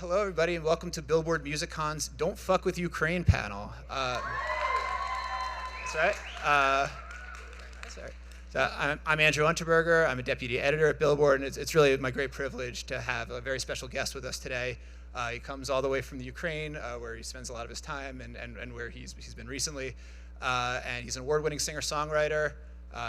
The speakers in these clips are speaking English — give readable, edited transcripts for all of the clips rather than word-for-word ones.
Hello, everybody, and welcome to Billboard MusicCon's Don't Fuck with Ukraine panel. That's right. That's right. So I'm Andrew Unterberger. I'm a deputy editor at Billboard, and it's really my great privilege to have a very special guest with us today. He comes all the way from the Ukraine, where he spends a lot of his time and where he's been recently. And he's an award-winning singer-songwriter.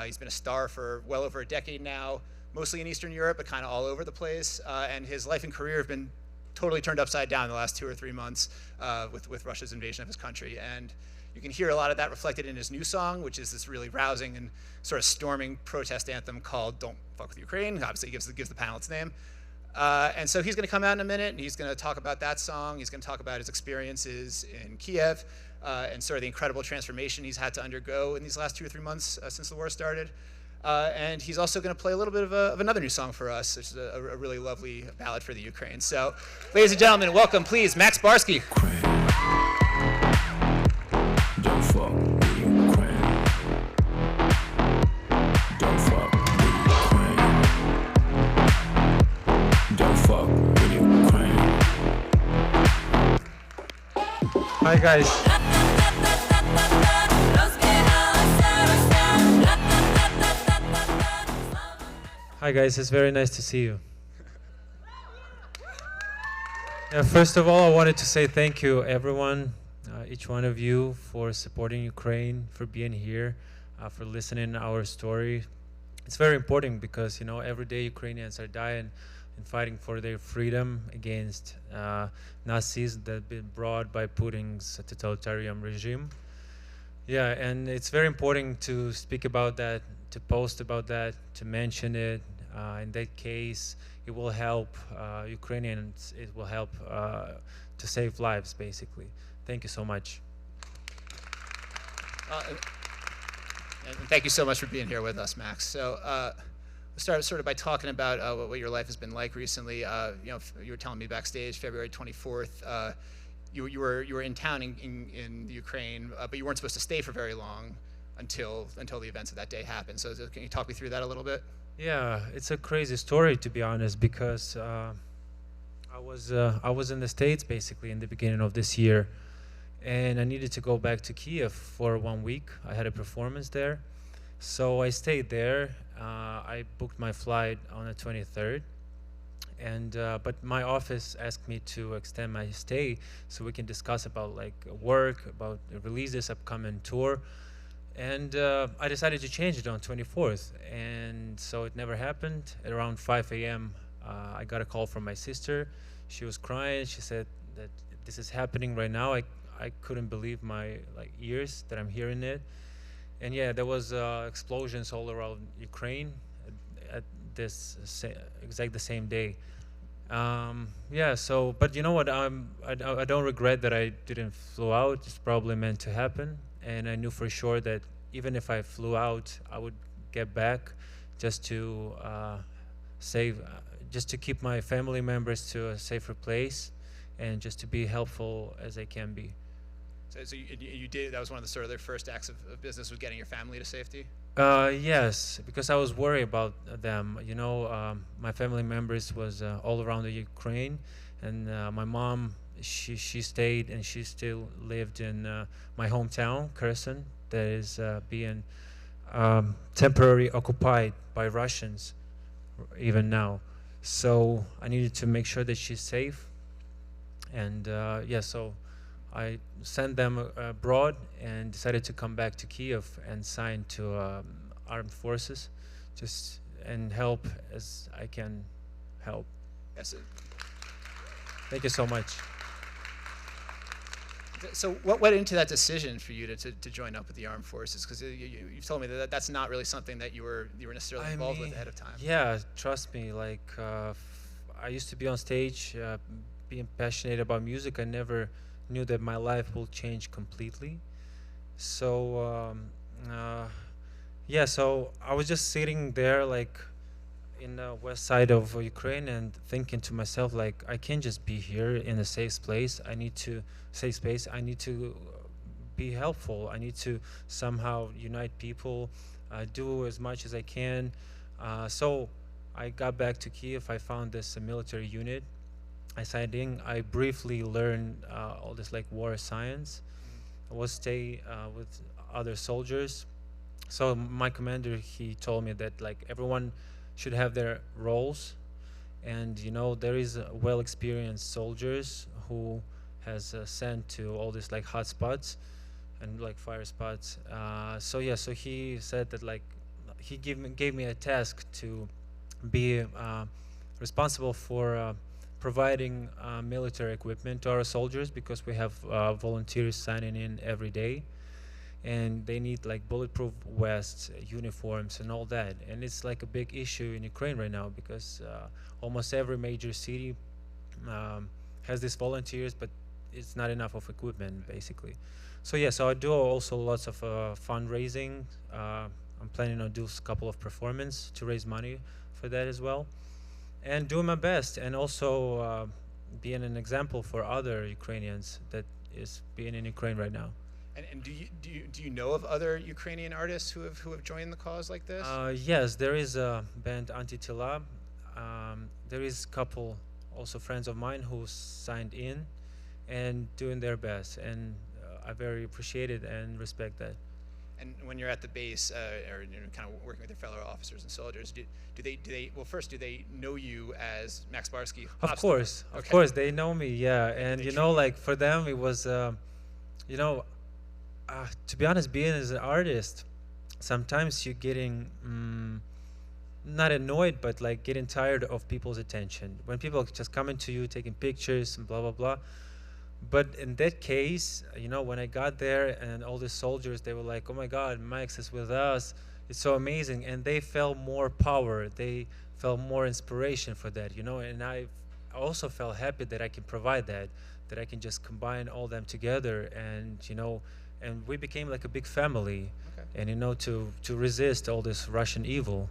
He's been a star for well over a decade now, mostly in Eastern Europe, but kind of all over the place. And his life and career have been totally turned upside down in the last 2 or 3 months with Russia's invasion of his country. And you can hear a lot of that reflected in his new song, which is this really rousing and sort of storming protest anthem called Don't Fuck with Ukraine. Obviously, it gives the panel its name. And so he's going to come out in a minute, and he's going to talk about that song. He's going to talk about his experiences in Kiev and sort of the incredible transformation he's had to undergo in these last 2 or 3 months since the war started. And he's also going to play a little bit of another new song for us, which is a really lovely ballad for the Ukraine. So, ladies and gentlemen, welcome, please, Max Barskih. Don't fuck with Ukraine. Don't fuck with Ukraine. Don't fuck with Ukraine. Hi guys. Hi guys, it's very nice to see you. First of all, I wanted to say thank you everyone, each one of you, for supporting Ukraine, for being here, for listening to our story. It's very important because, you know, every day Ukrainians are dying and fighting for their freedom against Nazis that have been brought by Putin's totalitarian regime. Yeah, and it's very important to speak about that, to post about that, to mention it. In that case, it will help Ukrainians, it will help to save lives, basically. Thank you so much. And thank you so much for being here with us, Max. So let's start sort of by talking about what your life has been like recently. You were telling me backstage, February 24th, you were in town in the Ukraine, but you weren't supposed to stay for very long until the events of that day happened. So can you talk me through that a little bit? Yeah, it's a crazy story, to be honest, because I was in the States basically in the beginning of this year, and I needed to go back to Kiev for 1 week. I had a performance there, so I stayed there. I booked my flight on the 23rd, and but my office asked me to extend my stay so we can discuss about like work, about release this upcoming tour. And I decided to change it on 24th, and so it never happened. At around 5 a.m., I got a call from my sister. She was crying. She said that this is happening right now. I couldn't believe my ears that I'm hearing it. And yeah, there was explosions all around Ukraine at this exact the same day. Yeah. So, but you know what? I don't regret that I didn't flew out. It's probably meant to happen. And I knew for sure that even if I flew out, I would get back just to just to keep my family members to a safer place, and just to be helpful as I can be. So you did. That was one of the sort of their first acts of business, was getting your family to safety. Yes, because I was worried about them. You know, my family members was all around the Ukraine, and my mom. She stayed and she still lived in my hometown, Kherson, that is being temporarily occupied by Russians even now. So I needed to make sure that she's safe. And yeah, so I sent them abroad and decided to come back to Kiev and sign to armed forces, just and help as I can help. Yes. Thank you so much. So what went into that decision for you to join up with the armed forces? Because you've told me that that's not really something that you were necessarily involved with ahead of time. Yeah, trust me. Like I used to be on stage, being passionate about music. I never knew that my life will change completely. So yeah, so I was just sitting there like in the west side of Ukraine and thinking to myself, like, I can't just be here in a safe space. I need to be helpful. I need to somehow unite people, do as much as I can. So I got back to Kiev. I found this military unit I signed in. I briefly learned all this like war science. I was stay with other soldiers. So my commander, he told me that like everyone should have their roles, and there is well experienced soldiers who has sent to all these like hot spots and like fire spots. So yeah, so he said that like he gave me a task to be responsible for providing military equipment to our soldiers, because we have volunteers signing in every day, and they need like bulletproof vests, uniforms, and all that. And it's like a big issue in Ukraine right now, because almost every major city has these volunteers, but it's not enough of equipment, basically. So yeah, so I do also lots of fundraising. I'm planning on do a couple of performances to raise money for that as well, and doing my best, and also being an example for other Ukrainians that is being in Ukraine right now. And do you know of other Ukrainian artists who have joined the cause like this? Yes, there is a band Anti-Tila. There is a couple also friends of mine who signed in and doing their best, and I very appreciate it and respect that. And when you're at the base, or kind of working with your fellow officers and soldiers, do they well, first, do they know you as Max Barskih? Of course, Okay. of course, they know me, yeah. And They like for them, it was, to be honest, being as an artist, sometimes you're getting not annoyed, but like getting tired of people's attention. When people just coming to you, taking pictures and blah blah blah. But in that case, when I got there and all the soldiers, they were like, "Oh my God, Max is with us. It's so amazing," and they felt more power. They felt more inspiration for that, And I also felt happy that I can provide that I can just combine all them together, and and we became like a big family, Okay. and to resist all this Russian evil.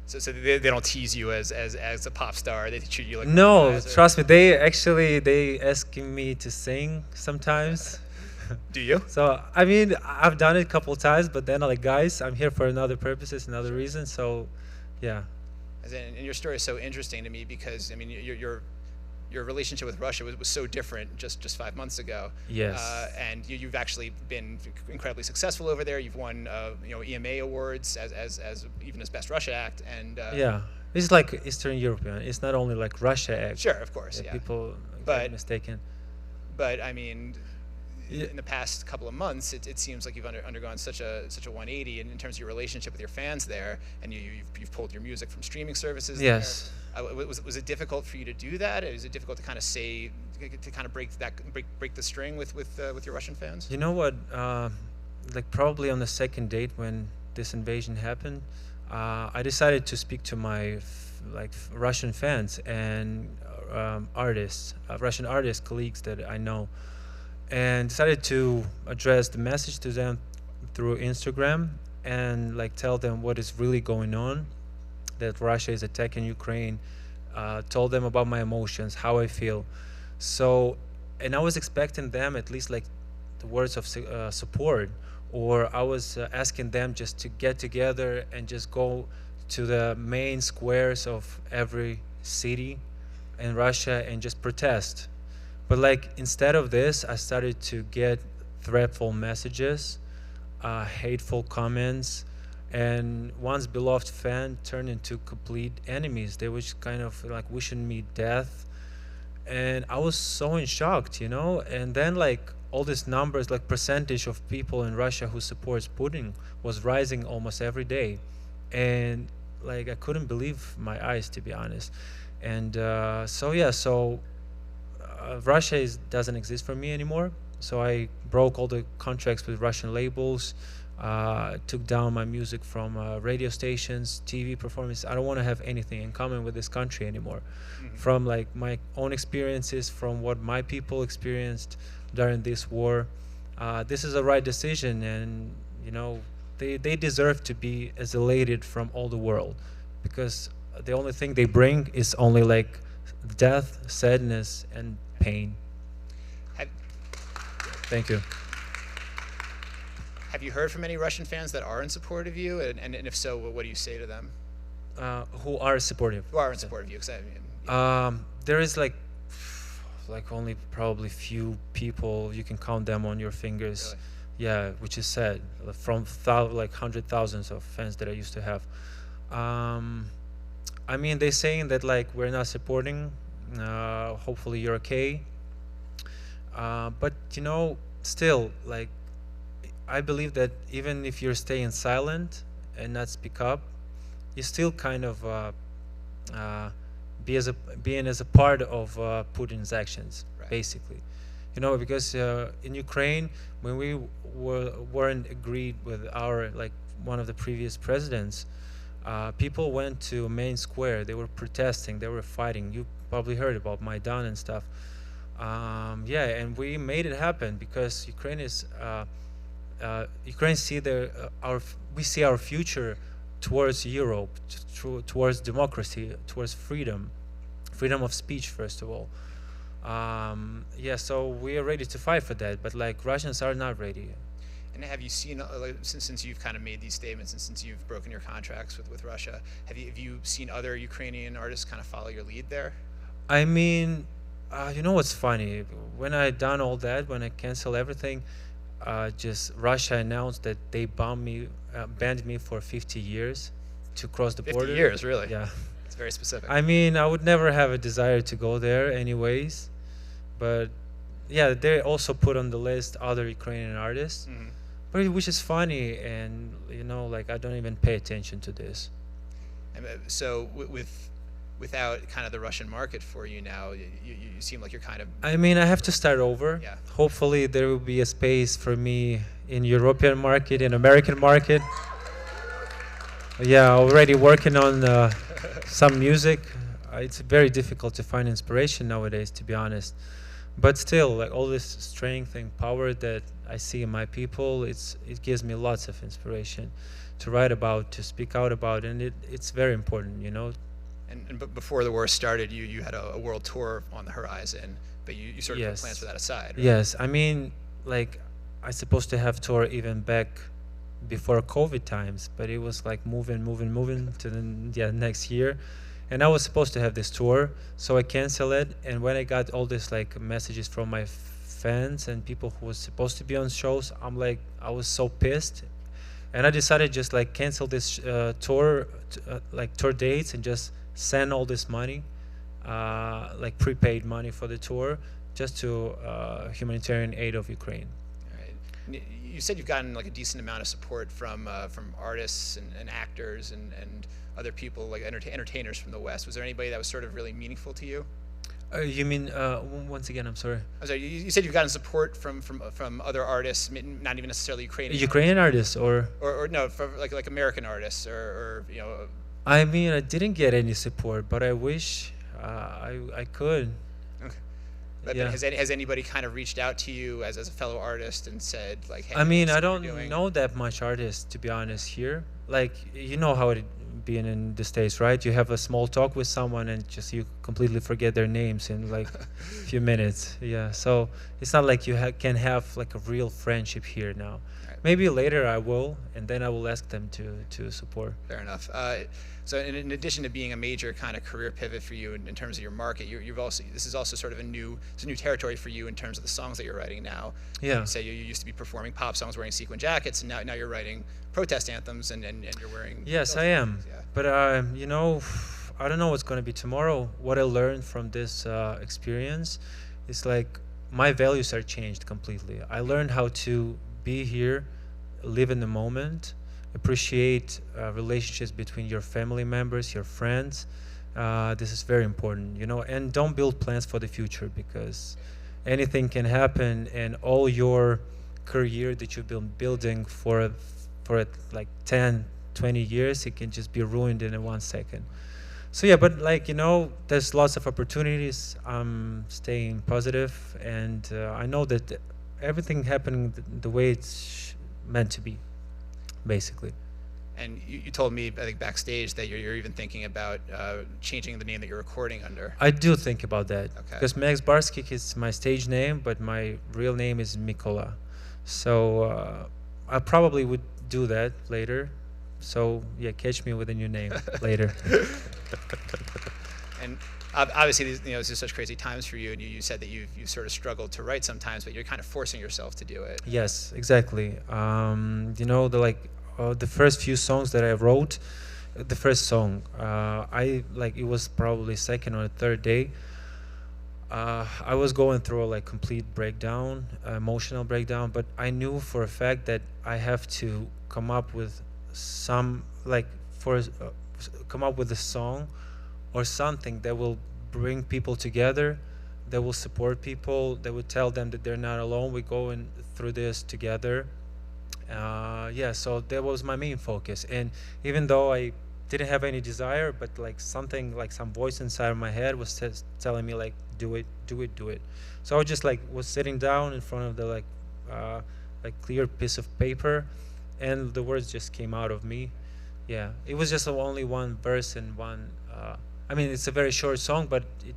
So they don't tease you as a pop star. They treat you like No, guys, or- trust me. They asking me to sing sometimes. Do you? So I mean, I've done it a couple times, but then I'm like, guys, I'm here for another purposes, another reason. So, yeah. And your story is so interesting to me because I mean your relationship with Russia was so different just 5 months ago. Yes. And you've actually been incredibly successful over there. You've won EMA awards as even as Best Russia Act and Yeah, it's like Eastern European. It's not only like Russia act. Sure, of course, yeah. People But- get mistaken. But I mean, Yeah. in the past couple of months, it seems like you've undergone such a 180 in terms of your relationship with your fans there, and you've pulled your music from streaming services. Yes. There. Was it difficult for you to do that? Was it difficult to kind of break the string with your Russian fans? You know what? Like probably on the second date when this invasion happened, I decided to speak to my Russian fans and artists, Russian artist colleagues that I know, and decided to address the message to them through Instagram and like tell them what is really going on, that Russia is attacking Ukraine, told them about my emotions, how I feel. So, and I was expecting them at least like the words of support, or I was asking them just to get together and just go to the main squares of every city in Russia and just protest. But like instead of this, I started to get threatful messages, hateful comments, and one's beloved fan turned into complete enemies. They were just kind of like wishing me death, and I was so in shock, And then like all these numbers, like percentage of people in Russia who supports Putin was rising almost every day, and like I couldn't believe my eyes, to be honest. And so Russia doesn't exist for me anymore. So I broke all the contracts with Russian labels, took down my music from radio stations, TV performances. I don't want to have anything in common with this country anymore. Mm-hmm. From like my own experiences, from what my people experienced during this war, this is a right decision, and they deserve to be isolated from all the world, because the only thing they bring is only like death, sadness, and pain. Thank you. Have you heard from any Russian fans that are in support of you? And if so, what do you say to them? Who are supportive? Who are in support of you? 'Cause I mean, There is like like only probably few people, you can count them on your fingers. Really? Yeah, which is sad, from like hundred thousands of fans that I used to have. I mean, they're saying that like we're not supporting, hopefully you're okay. But you know, still, like, I believe that even if you're staying silent and not speak up, you still kind of uh, being as a part of Putin's actions, Right. basically. You know, because in Ukraine, when we weren't agreed with our, like, one of the previous presidents, people went to main square. They were protesting. They were fighting. You probably heard about Maidan and stuff. Yeah, and we made it happen because Ukraine is Ukraine see we see our future towards Europe, towards democracy, towards freedom of speech, first of all. Yeah, so we are ready to fight for that, but like Russians are not ready. And have you seen, like, since you've kind of made these statements and since you've broken your contracts with Russia, have you seen other Ukrainian artists kind of follow your lead there? I mean, you know what's funny? When I done all that, when I cancel everything, just Russia announced that they banned me for 50 years to cross the 50 border. years, really? Yeah. It's very specific. I mean, I would never have a desire to go there anyways, but yeah, they also put on the list other Ukrainian artists, Mhm. but which is funny, and you know, like I don't even pay attention to this. And, so without kind of the Russian market for you now, you seem like you're kind of I mean, I have to start over. Yeah. Hopefully, there will be a space for me in European market, in American market. Yeah, already working on some music. It's very difficult to find inspiration nowadays, to be honest. But still, like all this strength and power that I see in my people, it gives me lots of inspiration to write about, to speak out about, and it's very important, you know. and before the war started, you had a world tour on the horizon, but you sort of put Yes. plans for that aside, right? Yes, I mean, like I supposed to have tour even back before COVID times, but it was like moving to the next year, and I was supposed to have this tour, so I canceled it. And when I got all this like messages from my fans and people who was supposed to be on shows, I was so pissed, and I decided just like cancel this tour, like tour dates, and just send all this money, like prepaid money for the tour, just to humanitarian aid of Ukraine. All right. You said you've gotten like a decent amount of support from artists and actors and other people, like entertainers from the West. Was there anybody that was sort of really meaningful to you? You mean once again? I'm sorry. I'm sorry, you said you've gotten support from other artists, not even necessarily Ukrainian. Ukrainian artists, or No, for like American artists, or you know. I mean, I didn't get any support, but I wish I could. Okay. But Yeah. has anybody kind of reached out to you as a fellow artist and said like, hey, I mean, this I is what don't you're doing? know that much artists, to be honest, here. Like, you know how it being in the States, right? You have a small talk with someone and just you completely forget their names in like a few minutes. Yeah, so it's not like you can have like a real friendship here now. Right. Maybe later I will, and then I will ask them to support. Fair enough. So in addition to being a major kind of career pivot for you in terms of your market, you've also, this is also sort of a new territory for you in terms of the songs that you're writing now. Yeah. You say you used to be performing pop songs wearing sequin jackets, and now you're writing protest anthems and you're wearing. Yes, I am. Yeah. But you know, I don't know what's going to be tomorrow. What I learned from this experience is like my values are changed completely. I learned how to be here, live in the moment, appreciate relationships between your family members, your friends. This is very important, you know, and don't build plans for the future, because anything can happen, and all your career that you've been building for like 10, 20 years, it can just be ruined in 1 second. So yeah, but like, you know, there's lots of opportunities. I'm staying positive, and I know that everything happening the way it's meant to be, basically. And you told me, I think backstage, that you're even thinking about changing the name that you're recording under. I do think about that, Okay. because Max Barskih is my stage name, but my real name is Mikola. So I probably would do that later. So yeah, catch me with a new name later. And obviously, these are such crazy times for you, and you said that you sort of struggled to write sometimes, but you're kind of forcing yourself to do it. Yes, exactly. The first few songs that I wrote, the first song, it was probably second or third day. I was going through a complete breakdown, emotional breakdown, but I knew for a fact that I have to come up with come up with a song or something that will bring people together, that will support people, that will tell them that they're not alone. We're going through this together. So that was my main focus. And even though I didn't have any desire, but some voice inside of my head was telling me do it, do it, do it. So I just was sitting down in front of the clear piece of paper, and the words just came out of me. Yeah, it was just only one verse and one. It's a very short song, but it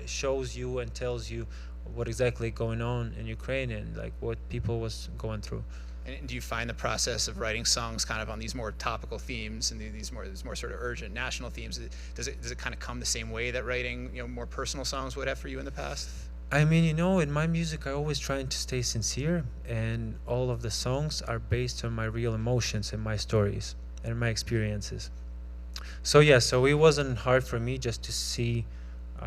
shows you and tells you what exactly going on in Ukraine and what people was going through. And do you find the process of writing songs kind of on these more topical themes and these more sort of urgent national themes, does it kind of come the same way that writing more personal songs would have for you in the past? In my music I always try to stay sincere, and all of the songs are based on my real emotions and my stories and my experiences. So it wasn't hard for me just to see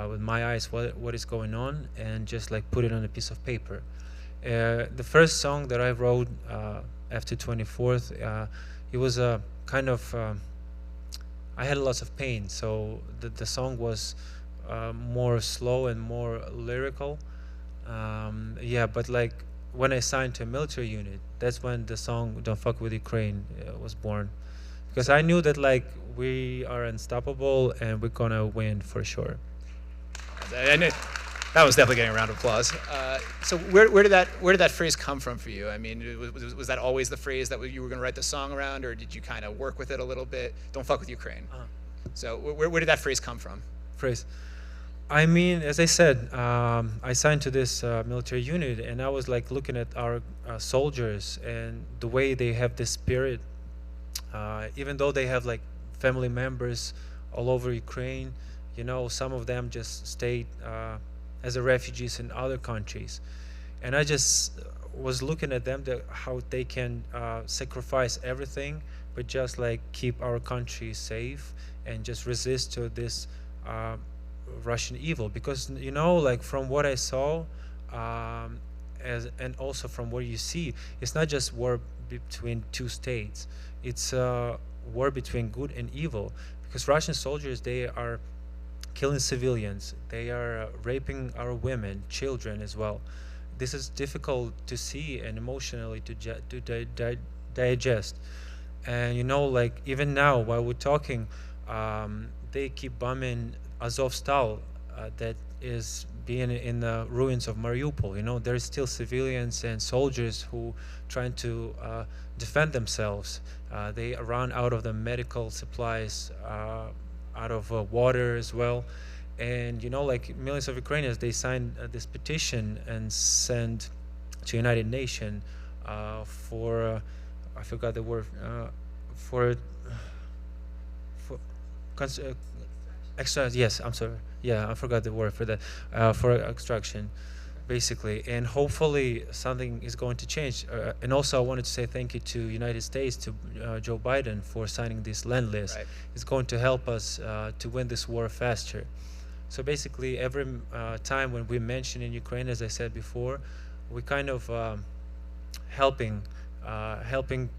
with my eyes what is going on and just put it on a piece of paper. The first song that I wrote after 24th, it was a kind of I had lots of pain, so the song was more slow and more lyrical. But when I signed to a military unit, that's when the song "Don't Fuck with Ukraine" was born, because I knew that we are unstoppable and we're gonna win for sure. I knew that was definitely getting a round of applause. So where did that phrase come from for you? Was that always the phrase that you were going to write the song around, or did you kind of work with it a little bit? Don't fuck with Ukraine. So where did that phrase come from? As I said, I signed to this military unit, and I was looking at our soldiers and the way they have this spirit, even though they have family members all over Ukraine. Some of them just stayed as refugees in other countries, and I just was looking at them, how they can sacrifice everything but just keep our country safe and just resist to this Russian evil. Because from what I saw, and also from what you see, it's not just war between two states, it's a war between good and evil, because Russian soldiers, they are killing civilians, they are raping our women, children as well. This is difficult to see and emotionally to digest. And even now while we're talking, they keep bombing Azovstal, that is being in the ruins of Mariupol. There's still civilians and soldiers who trying to defend themselves. They run out of the medical supplies, out of water as well. And millions of Ukrainians, they signed this petition and sent to United Nations for I forgot the word, for extra, yes, I'm sorry, I forgot the word for that, for extraction basically. And hopefully something is going to change. And also I wanted to say thank you to United States, to Joe Biden, for signing this land list. Right. It's going to help us to win this war faster. So basically every time when we mention in Ukraine, as I said before, we kind of helping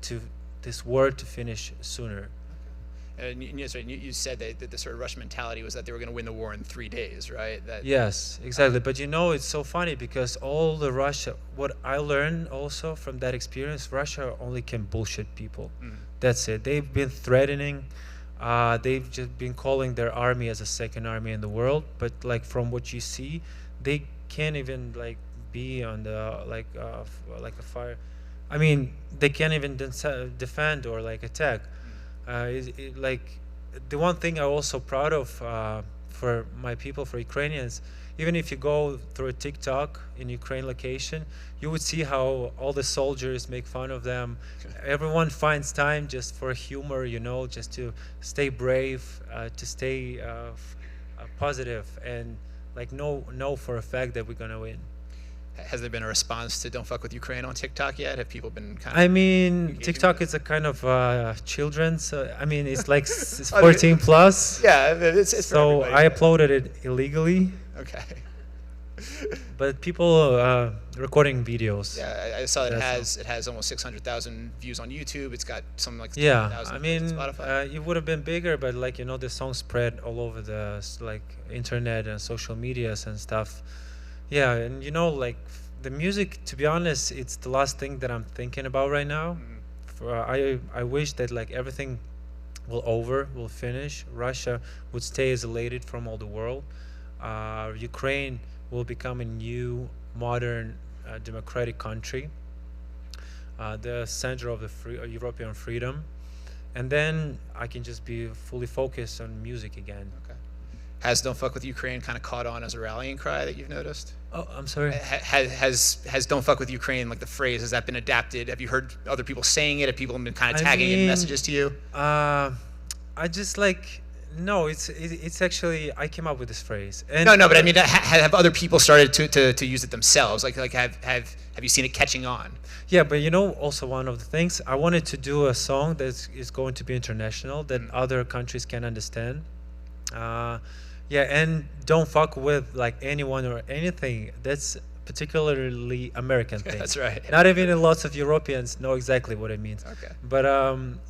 to this war to finish sooner. And you said that the sort of Russian mentality was that they were going to win the war in 3 days, right? Yes, exactly. But it's so funny, because all the Russia, what I learned also from that experience, Russia only can bullshit people. Mm-hmm. That's it. They've been threatening. They've just been calling their army as a second army in the world. But from what you see, they can't even be on the a fire. They can't even defend or attack. The one thing I'm also proud of for my people, for Ukrainians, even if you go through a TikTok in Ukraine location, you would see how all the soldiers make fun of them. Everyone finds time just for humor, just to stay brave, to stay positive and like know for a fact that we're gonna win. Has there been a response to "Don't Fuck with Ukraine" on TikTok yet? Have people been kind of? I mean, engaging TikTok with is a kind of children's. I mean, it's like it's I mean, 14 plus. Yeah, it's for So everybody. I uploaded it illegally, Okay. but people recording videos. Yeah, I saw That's it has almost 600,000 views on YouTube. It's got something like Yeah, 20,000 I views mean, on Spotify. it would have been bigger, but like the song spread all over the like internet and social medias and stuff. Yeah, and like the music. To be honest, it's the last thing that I'm thinking about right now. I wish that like everything will finish. Russia would stay isolated from all the world. Ukraine will become a new modern democratic country, the center of the European freedom, and then I can just be fully focused on music again. Okay. Has "Don't Fuck with Ukraine" kind of caught on as a rallying cry that you've noticed? Oh, I'm sorry. Has "Don't Fuck with Ukraine," like the phrase, has that been adapted? Have you heard other people saying it? Have people been kind of I tagging in mean, messages to you? I just like no. It's actually I came up with this phrase. And No, but I mean, have other people started to use it themselves? Like have you seen it catching on? Yeah, but also one of the things I wanted to do a song that is going to be international that other countries can understand. Yeah, and don't fuck with like anyone or anything. That's particularly American thing. That's right. Not even lots of Europeans know exactly what it means. Okay. But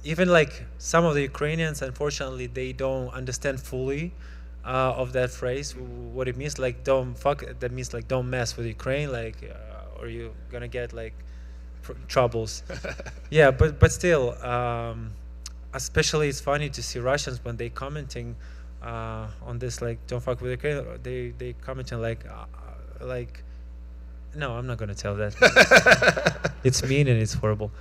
even like some of the Ukrainians, unfortunately, they don't understand fully of that phrase, what it means. Like don't fuck, that means like don't mess with Ukraine, like or you're gonna get like troubles. Yeah, but still, especially it's funny to see Russians when they commenting on this, like don't fuck with Ukraine. They commenting like no, I'm not gonna tell that. It's mean and it's horrible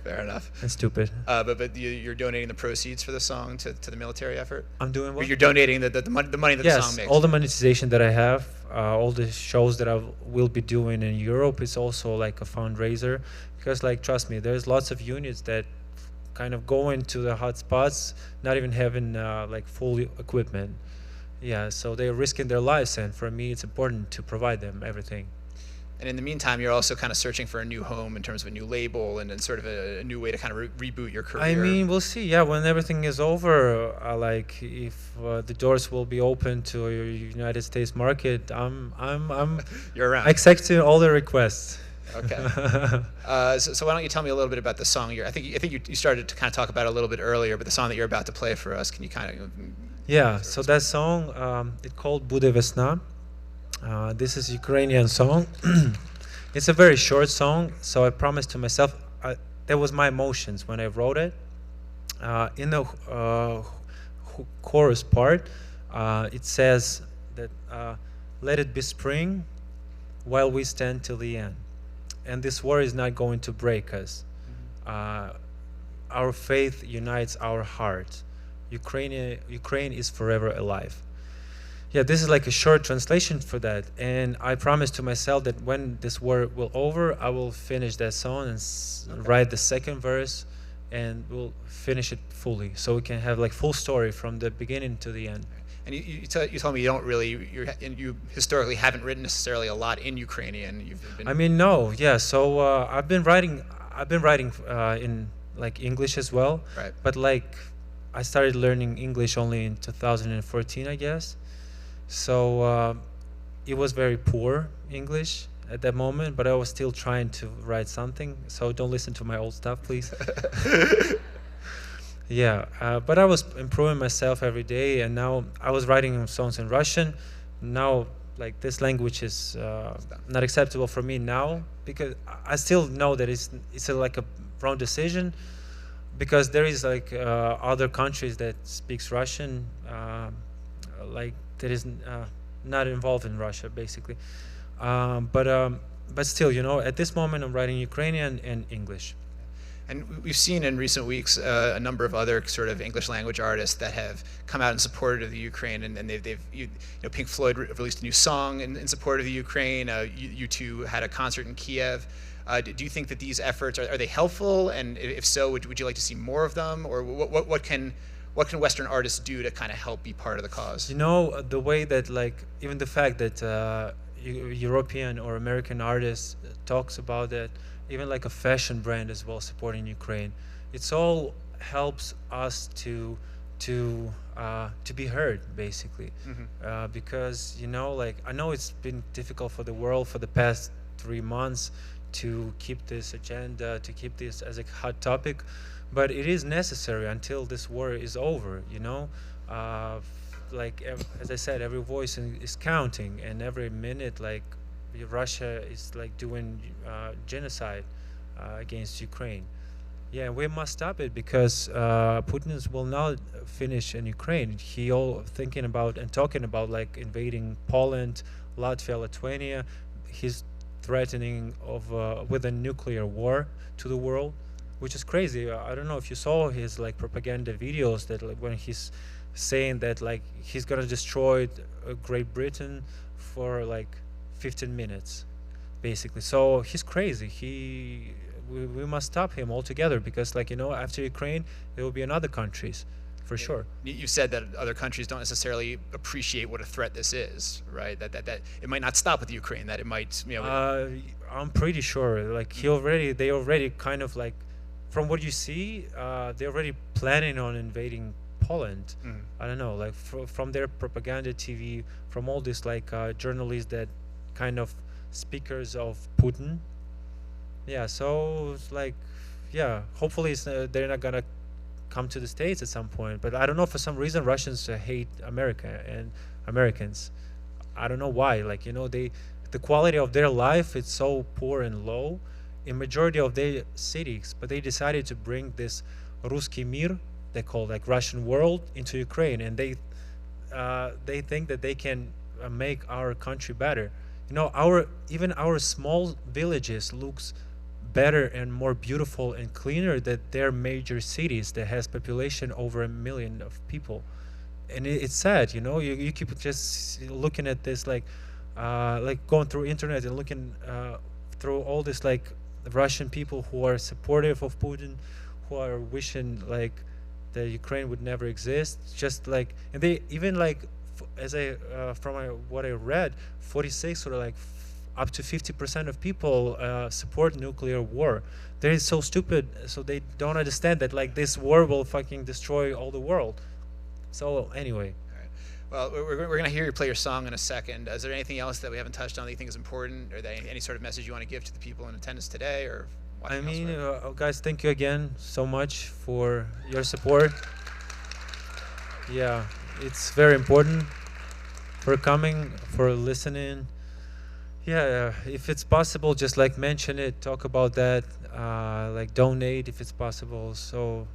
Fair enough. and stupid. But you're donating the proceeds for the song to the military effort? I'm doing Or what? you're donating the money that the song Yes, makes? all the monetization that I have, all the shows that I will be doing in Europe is also like a fundraiser, because like trust me, there's lots of units that kind of go into the hot spots, not even having like full equipment. Yeah, so they're risking their lives, and for me, it's important to provide them everything. And in the meantime, you're also kind of searching for a new home in terms of a new label and sort of a new way to kind of reboot your career. I mean, we'll see. Yeah, when everything is over, like if the doors will be open to your United States market, I'm You're around. accepting all the requests. Okay. So why don't you tell me a little bit about the song? I think you started to kind of talk about it a little bit earlier, but the song that you're about to play for us, can you kind of? Yeah. So that song, it's called "Bude Vesna." This is a Ukrainian song. It's a very short song, so I promised to myself that was my emotions when I wrote it. In the chorus part, it says that let it be spring while we stand till the end. And this war is not going to break us. Our faith unites our heart. Ukraine is forever alive. Yeah, this is like a short translation for that. And I promised to myself that when this war will over, I will finish that song and write the second verse, and we'll finish it fully, so we can have like full story from the beginning to the end. And you told me you don't really, you historically haven't written necessarily a lot in Ukrainian. You've been. I mean, no, yeah. So I've been writing in like English as well. Right. But like I started learning English only in 2014, I guess. So it was very poor English at that moment, but I was still trying to write something. So don't listen to my old stuff, please. Yeah, but I was improving myself every day, and now I was writing songs in Russian. Now, like this language is not acceptable for me now, because I still know that it's like a wrong decision, because there is like other countries that speaks Russian, like that is not involved in Russia, basically. But still, at this moment I'm writing Ukrainian and English. And we've seen in recent weeks a number of other sort of English language artists that have come out in support of the Ukraine, and Pink Floyd released a new song in support of the Ukraine. U2 had a concert in Kiev. Do you think that these efforts are they helpful? And if so, would you like to see more of them, or what can Western artists do to kind of help be part of the cause? You know, the way that like even the fact that European or American artists talks about that, even like a fashion brand as well supporting Ukraine, it's all helps us to be heard basically. Because you know, like I know it's been difficult for the world for the past 3 months to keep this agenda, to keep this as a hot topic, but it is necessary until this war is over, you know. Like as I said, every voice is counting, and every minute like Russia is like doing genocide against Ukraine. Yeah, we must stop it because Putin will not finish in Ukraine. He all thinking about and talking about like invading Poland, Latvia, Lithuania. He's threatening of with a nuclear war to the world, which is crazy. I don't know if you saw his like propaganda videos that like when he's saying that like he's gonna destroy Great Britain for like 15 minutes, basically. So he's crazy. We must stop him altogether because, like, you know, after Ukraine, there will be in other countries, for sure. You said that other countries don't necessarily appreciate what a threat this is, right? That it might not stop with Ukraine. That it might, you know. I'm pretty sure. Like they already kind of like, from what you see, they're already planning on invading Poland. I don't know, like from their propaganda TV, from all these like journalists that kind of speakers of Putin. Yeah, so it's like, yeah, hopefully they're not gonna come to the States at some point. But I don't know, for some reason Russians hate America and Americans. I don't know why. Like, you know, the quality of their life is so poor and low in majority of their cities. But they decided to bring this Ruski Mir, they call like Russian world, into Ukraine, and they think that they can make our country better. You know, even our small villages looks better and more beautiful and cleaner than their major cities that has population over 1 million of people. And it's sad, you know. You keep just looking at this like going through internet and looking through all this like Russian people who are supportive of Putin, who are wishing like that Ukraine would never exist. Just like, and they even like, as from what I read, 46 or like up to 50% of people support nuclear war. They're so stupid, so they don't understand that like this war will fucking destroy all the world. So anyway. All right. Well, we're gonna hear you play your song in a second. Is there anything else that we haven't touched on that you think is important, or that any sort of message you want to give to the people in attendance today, or? I mean, guys, thank you again so much for your support. Yeah, it's very important for coming, for listening. Yeah, if it's possible, just like mention it, talk about that, like donate if it's possible. So,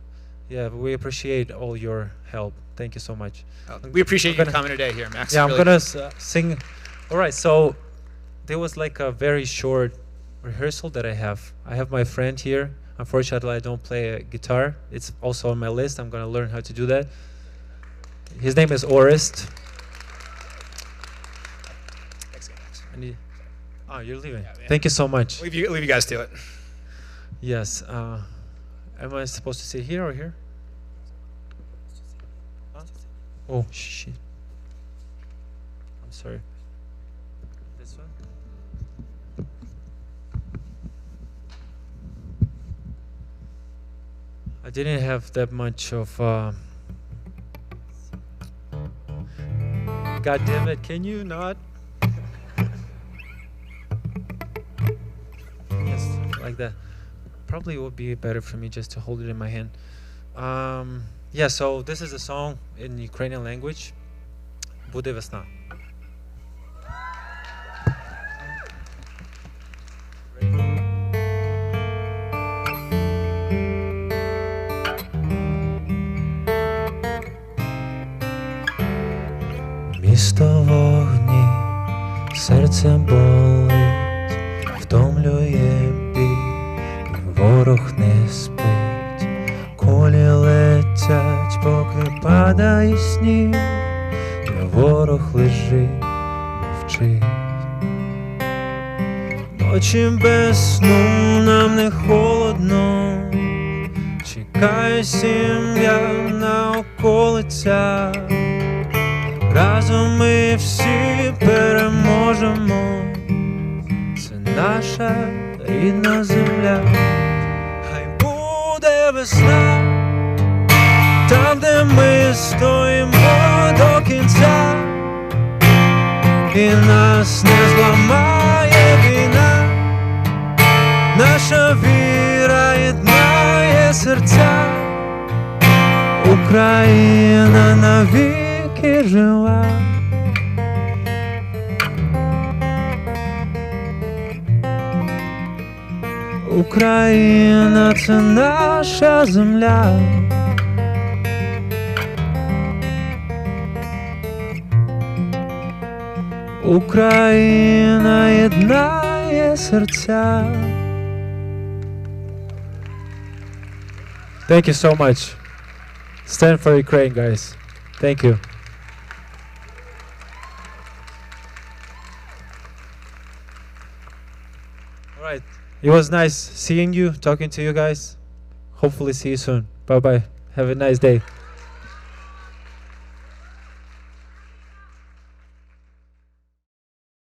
yeah, we appreciate all your help. Thank you so much. We appreciate you coming today here, Max. Yeah, I'm gonna sing. All right, so there was like a very short rehearsal that I have. I have my friend here. Unfortunately, I don't play a guitar. It's also on my list. I'm gonna learn how to do that. His name is Orest. Oh, you're leaving. Yeah. Thank you so much. Leave you guys to it. Yes. Am I supposed to sit here or here? Huh? Oh, shit. I'm sorry. This one? I didn't have that much of... God damn it, can you not? Like that. Probably would be better for me just to hold it in my hand. Yeah, so this is a song in Ukrainian language. Bude vesna. Місто вогні, серце болить, втомлює біль, ворог не спить, кулі летять, поки падає сніг, ворог лежить, мовчить. Ночі без сну нам не холодно, чекає хай сім'я на околицях, разом ми всі переможемо. Це наша рідна земля. Хай буде весна, там, де ми стоїмо до кінця, і нас не зламає війна. Наша віра єднає серця. Україна навіки жива. Україна — це наша земля. Україна єднає серця. Thank you so much. Stand for Ukraine, guys. Thank you. All right. It was nice seeing you, talking to you guys. Hopefully see you soon. Bye-bye. Have a nice day.